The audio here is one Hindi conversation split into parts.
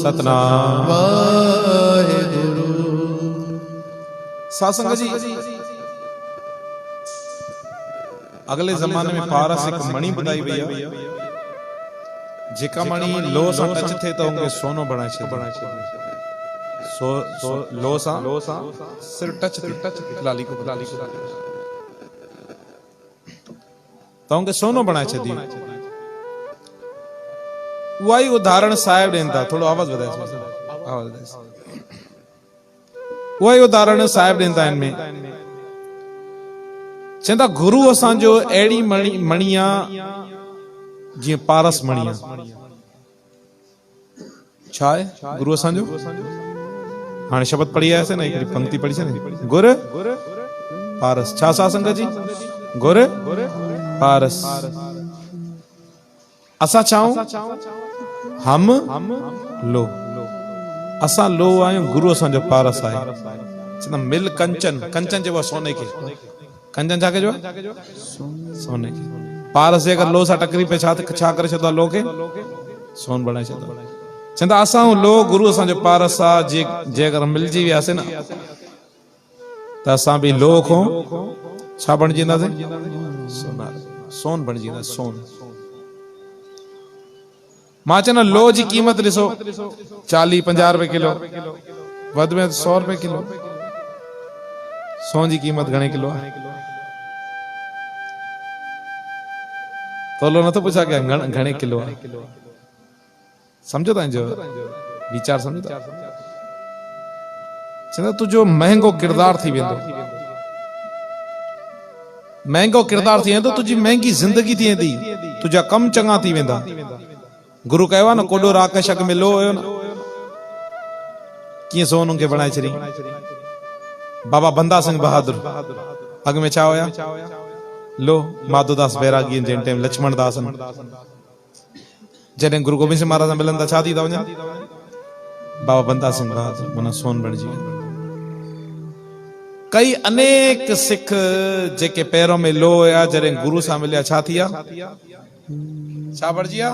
सतनाम वाहेगुरु। सासंग जी, अगले जमाने में पारस एक मणि बुधाई भैया, जेका मणि लो सा टच थे तो उनके सोनो बनाए छे। लो सा सिर्फ टच लाली को तो उनके सोनो बनाए छे दी। वही उदाहरण साहिब देंदा, थोड़ो आवाज वधाए, वही उदाहरण साहिब देंदा इनमें चंदा गुरु असांजो एड़ी मणिया जी पारस मणिया छा है गुरु असांजो। हाँ शब्द पढ़ी है ना, एक पंक्ति पढ़ी है ना, गुर पारस छा सा संगत जी, गुर पारस। असा चाहूं हम लो, असा लो आयो, गुरु असांजो पारस आहे। चंदा मिल कंचन, कंचन जो सोने के, कंचन छा के जो सोने के। पारस जे अगर लो सा टकरी पे छा करे छो लो के सोन बनाए छो। चंदा असा लो गुरु असांजो पारस आ, जे अगर मिलजी वियासे ना त असा भी लो को छा बणजींदासे, सोनार सोन बणजींदा सोन। मां चना लो जी कीमत ॾिसो 40-50 रुपए किलो, वध में 100 रुपए किलो। सोन जी कीमत घणे किलो आहे? तोलो नथो पुछा क्या घणे किलो आहे? समझो था जो विचार, समझो था। चंदा तुझो महंगो किरदार थी वेंदो, महंगो किरदार थी वेंदो, तुझी महंगी जिंदगी थी वेंदी, तुझा कम चङा थी वेंदा। गुरु कहो ना, कोडो राकेश अग में लो हुयो ना, कीअं सोन खे बणाए छॾी। बाबा बंदा सिंह बहादुर अग में छा होया? लो। माधोदास बैरागी जंहिं टाइम लक्ष्मण दास जॾहिं गुरु गोबिंद सिंह महाराज मिलन था छा थी था वञनि? बाबा बंदा सिंह बहादुर माना सोन बणिजी विया। कई अनेक सिख जेके पैरों में लो हुया, जॾहिं गुरु सां मिलिया छा थी विया? छा बणिजी विया?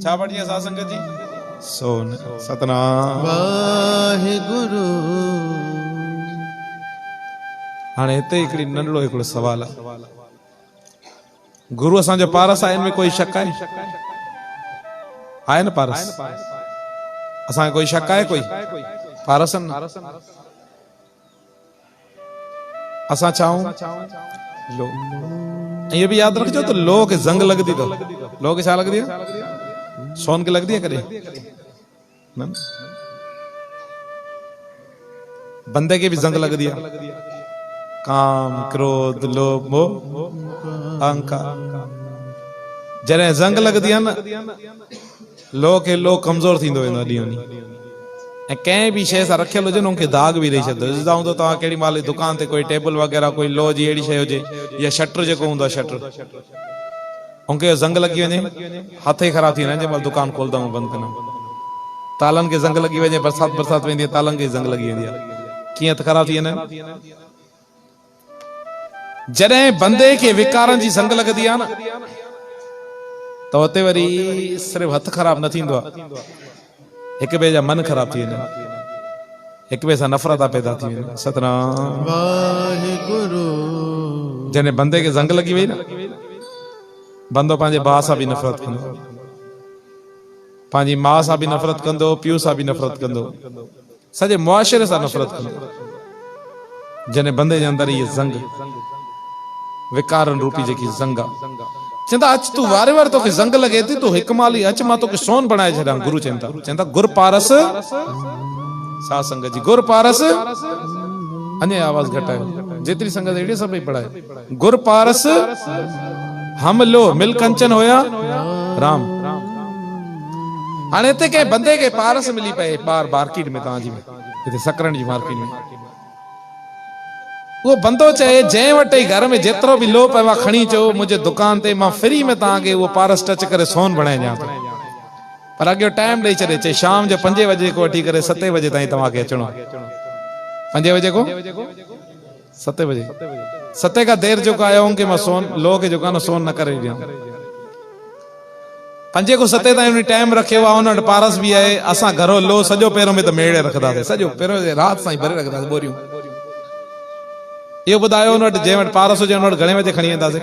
छा बणिजी विया सासंगत जी? सोन। सतनाम वाहेगुरु। हाणे हिते हिकिड़ी नंढड़ो हिकिड़ो सवाल आहे, गुरु असांजो पारस आहे, इनमें कोई शक आहे? आहे न पारस? असांखे कोई शक आहे? कोई पारस न? असां चाहूं लो, ये भी याद रखजो तो लो के जंग लगदी, तो लो के छा लगदी है? सोन के लगदी है कदे न? बंदे के भी जंग लगदी है, काम क्रोध लोभ मोह अहंकार। जॾहिं जंग लगदी है न, लो के लो कमजोर थींदो वेंदो ॾींहों ॾींहुं। ऐं कंहिं बि शइ सां रखियल हुजे न, उनखे दाग बि ॾेई छॾंदो। ॾिसंदा हूंदो तव्हां केॾी महिल दुकान ते कोई टेबल वग़ैरह कोई लो जी अहिड़ी शइ हुजे, या शटर जेको हूंदो आहे शटर, उनखे जंग लगी वञे, हथ ई ख़राब थी वञे, जंहिं महिल दुकान खोलंदा आहियूं बंदि कंदा आहियूं। तालनि खे जंग लगी वञे, बरसात वेंदी आहे, तालनि खे जंग लगी वेंदी आहे, कीअं हथ ख़राब थी वञे। जॾहिं बंदे खे विकारनि जी जंग लॻंदी आहे न, त उते वरी सिर्फ़ु हथ ख़राब न थींदो आहे, हिक ॿिए जा मन ख़राब थी वेंदा, हिक ॿिए सां नफ़रत पैदा थी वेंदी। सतनाम वाहेगुरु। जॾहिं बंदे खे जंग लगी वई न, बंदो पंहिंजे भाउ सां बि नफ़रत कंदो, पंहिंजी माउ सां बि नफ़रत कंदो, पीउ सां बि नफ़रत कंदो, सॼे मुआशिरे सां नफ़रत कंदो। जॾहिं बंदे जे अंदरि इहे जंग, विकारन रूपी जेकी जंग आहे, चंदा अच तूं वारे वारे तोखे जंग लगे थी, तूं हिकु माली अच, मां तोखे सोन बणाए छॾां। गुरु चवंदा गुर पारस। सा संगत जी गुर पारस, अञे आवाज घटायो, जेतिरी संगत अहिड़ी सभई पढ़ाए। गुर पारस हम लो, मिल कंचन होया राम। हाणे हिते कंहिं बंदे खे पारस मिली पए ॿाहिरि मार्केट में, तव्हांजी हिते सकरन जी मार्केट में, वो बंदो चए जंहिं वटि घर में जेतिरो बि लो पियो आहे खणी अचो मुंहिंजे दुकान ते, मां फ्री में तव्हांखे उहो पारस टच करे सोन बणाए ॾियां थो। पर अॻियो टाइम ॾेई छॾे, चए शाम जो 5 बजे को वठी करे 7 बजे ताईं तव्हांखे अचणो। 5 बजे को 7 बजे, 7 खां देर जेको आयो कि मां सोन लो के जेको आहे न सोन न करे ॾियां। 5 खां 7 ताईं टाइम रखियो आहे उन वटि पारस बि आहे असां घरो लो सॼो पहिरों में त मेड़े रखंदासीं सॼो पहिरों राति सां भरे रखंदासीं बोरियूं इहो ॿुधायो उन वटि जंहिं वटि पारस हुजे उन वटि घणे बजे खणी वेंदासीं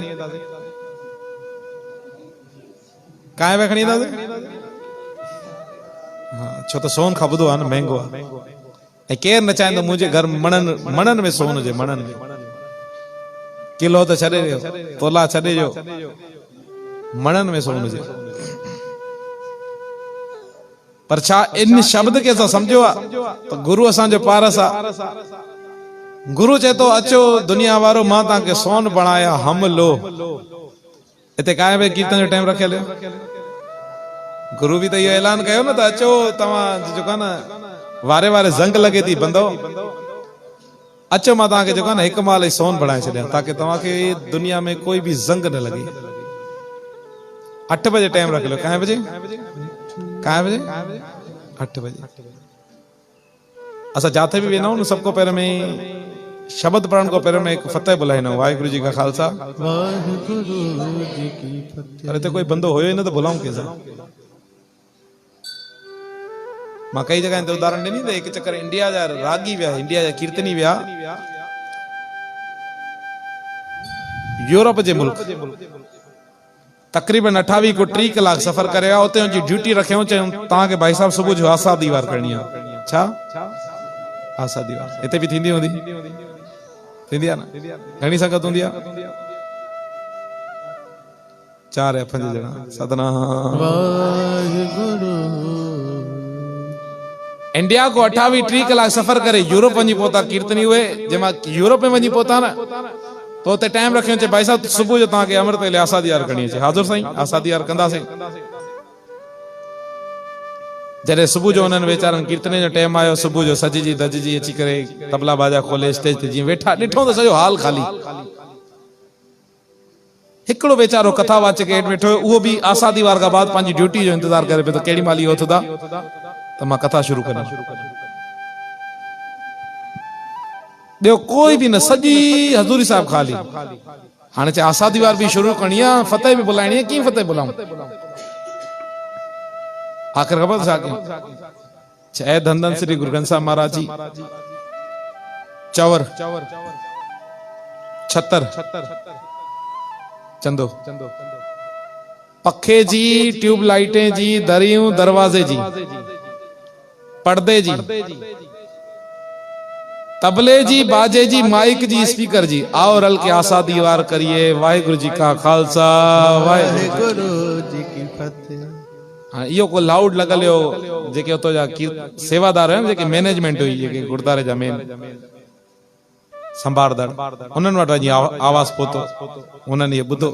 काएं बजे खणी वेंदासीं हा छो त सोन खां ॿुधो आहे न महांगो आहे ऐं केरु न चाहींदो मुंहिंजे घर मणनि में सोन हुजे मणनि में किलो त छॾे ॾियो तोला छॾे ॾियो मणनि में सोन हुजे पर छा इन शब्द खे असां सम्झो आहे त गुरु असांजो पारस आहे गुरु चए थो अचो दुनिया वारो मां तव्हांखे सोन बणाया हम लो हिते काए बजे कीर्तन जो टाइम रखियल गुरु बि त इहो ऐलान कयो न त अचो तव्हां जेको आहे न वारे वारे ज़ंग लॻे थी बंदो अचो मां तव्हांखे जेको आहे न हिकु महिल ई सोन बणाए छॾियां ताकी तव्हांखे दुनिया में कोई बि ज़ंग न लॻे 8 बजे टाइम रखियो काए बजे 8 बजे असां जाते भी वेना न सबको पहिरों में शब्द पढ़ण को पहिरों में एक फतेह बुलाइनो वाहिगुरु जी का खालसा वाहिगुरु जी की फतेह। अरे तो कोई बंदो होयो ही न तो बुलाऊं कैसा मां कई जगह ते उदाहरण ॾिनी त एक चक्कर इंडिया जा रागी विया इंडिया जा कीर्तनी विया यूरोप जे मुल्क तकरीबन 28 को 3 कलाक सफर करे उते उनजी ड्यूटी रखियो चयो तव्हांखे भाई साहब सुबह जो आसा दीवार करनी है छा आसा दीवार इते भी थींदी हूंदी आहे न घणी संगत हूंदी आहे 4 या 5 ॼणा सतनाम वाहिगुरु इंडिया को 28 3 कलाक सफर करे यूरोप वञी पहुता कीर्तनी हुए जंहिंमां यूरोप में वञी पहुता न तो उते टाइम रखियो चए भाई साहब सुबह जो तव्हांखे अमृत वेले आसा दीवार करणी अचे हाज़ुर साईं आसा दीवार कंदासीं जॾहिं सुबह जो उन्हनि वीचारनि कीर्तन जो टाइम आयो सुबह जो सजजी दजजी अची करे तबला बाजा खोले स्टेज ते जीअं वेठा ॾिठो त सॼो हाल ख़ाली हिकिड़ो वीचारो कथावाचक हेठि वेठो उहो बि आसा दीवार खां बाद पंहिंजी ड्यूटी जो इंतज़ार करे पियो त केॾी महिल इहो उथंदा त मां कथा शुरू कयां ॿियो कोई भी न सॼी हज़ूरी साहब खाली हाणे चए आसा दीवार भी शुरू करणी आहे फतेह भी बुलाइणी आहे कीअं फतेह बुलाऊं आखिर खबर छा कयूं छह धंधन श्री गुरु ग्रंथ साहिब महाराज जी चवर छतर चंदो पखे जी ट्यूब लाइटें जी दरियूं दरवाजे जी पर्दे जी तबले जी बाजे जी माइक जी स्पीकर जी आओ रल के आसा दीवार करिए वाहिगुरु जी का खालसा वाहिगुरु जी की फतेह। हाँ इहो को लाउड लगल हो जेके उतो जा सेवादार आहिनि जेके मैनेजमेंट हुई जेके गुरुद्वारे जा मेन संभारदार उन्हनि वटि वञी आवाज़ पहुतो उन्हनि इहो ॿुधो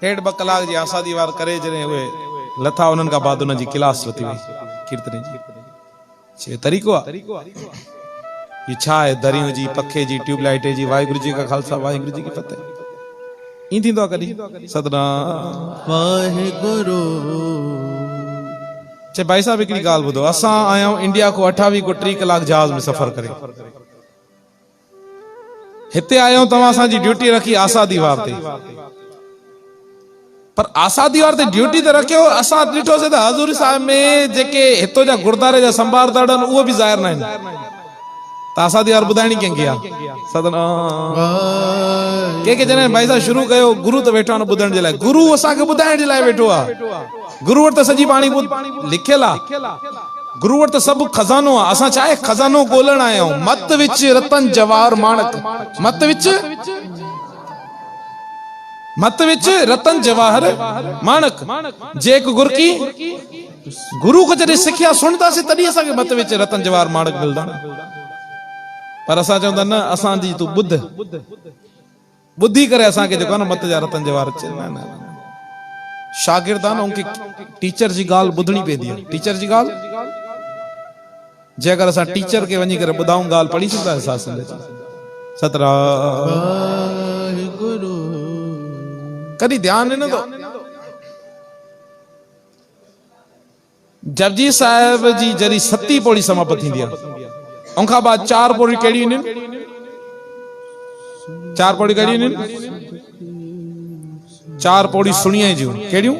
1.5 कलाक जी आसा दीवार करे जॾहिं उहे लथा उन्हनि खां बाद उन्हनि जी क्लास वती वई कीर्तन जी छे तरीक़ो आहे ये छा आहे दरियूं जी पखे जी ट्यूब लाइट जी वाहिगुरु जी का खालसा वाहिगुरु जी की फतेह ई थींदो आहे कॾहिं सतनाम वाहिगुरु चे भाई साहब हिकिड़ी ॻाल्हि ॿुधो असां आहियूं इंडिया को 28 को 3 कलाक जहाज में सफ़र करे हिते आहियूं तव्हां असांजी ड्यूटी रखी आसा दीवार ते पर आसा दीवार ते ड्यूटी ते रखियो असां ॾिठोसीं त हज़ूरी साहिब में जेके हितो जा गुरुद्वारे जा संभारदार आहिनि उहो बि ज़ाहिर न आहिनि त आसा दीवार ॿुधाइणी कंहिंखे आहे सतनाम कंहिंखे जॾहिं भाई साहब शुरू कयो गुरु त वेठो आहे ॿुधण जे लाइ गुरु असांखे ॿुधाइण जे लाइ वेठो आहे गुरु वटि त सॼी बाणी लिखियल आहे गुरु वटि त सभु खज़ानो आहे असां छा आहे खज़ानो ॻोल्हण आया आहियूं मत विच रतन जवाहर माणक मत विच रतन जवाहर माणक जेक गुर की गुरु को जॾहिं सिखिया सुणंदासीं तॾहिं असांखे मत विच रतन जवाहर माणक मिलंदा पर असां चवंदा न असांजी तूं ॿुध ॿुधी करे असांखे जेको आहे न मत जा रतन जवाहर अचे न शागिर्द आहे न उनखे टीचर जी ॻाल्हि ॿुधणी पवंदी आहे टीचर जी ॻाल्हि जे अगरि असां टीचर खे वञी करे ॿुधाऊं ॻाल्हि पढ़ी सघंदा सतराम वाहिगुरु कॾहिं ध्यानु ॾिनो जपजी साहिब जी जॾहिं 7 पौड़ी समाप्त थींदी आहे उनखां बाद 4 पौड़ी कहिड़ियूं आहिनि 4 पौड़ी कहिड़ियूं आहिनि 4 पौड़ी सुणिए जूं कहिड़ियूं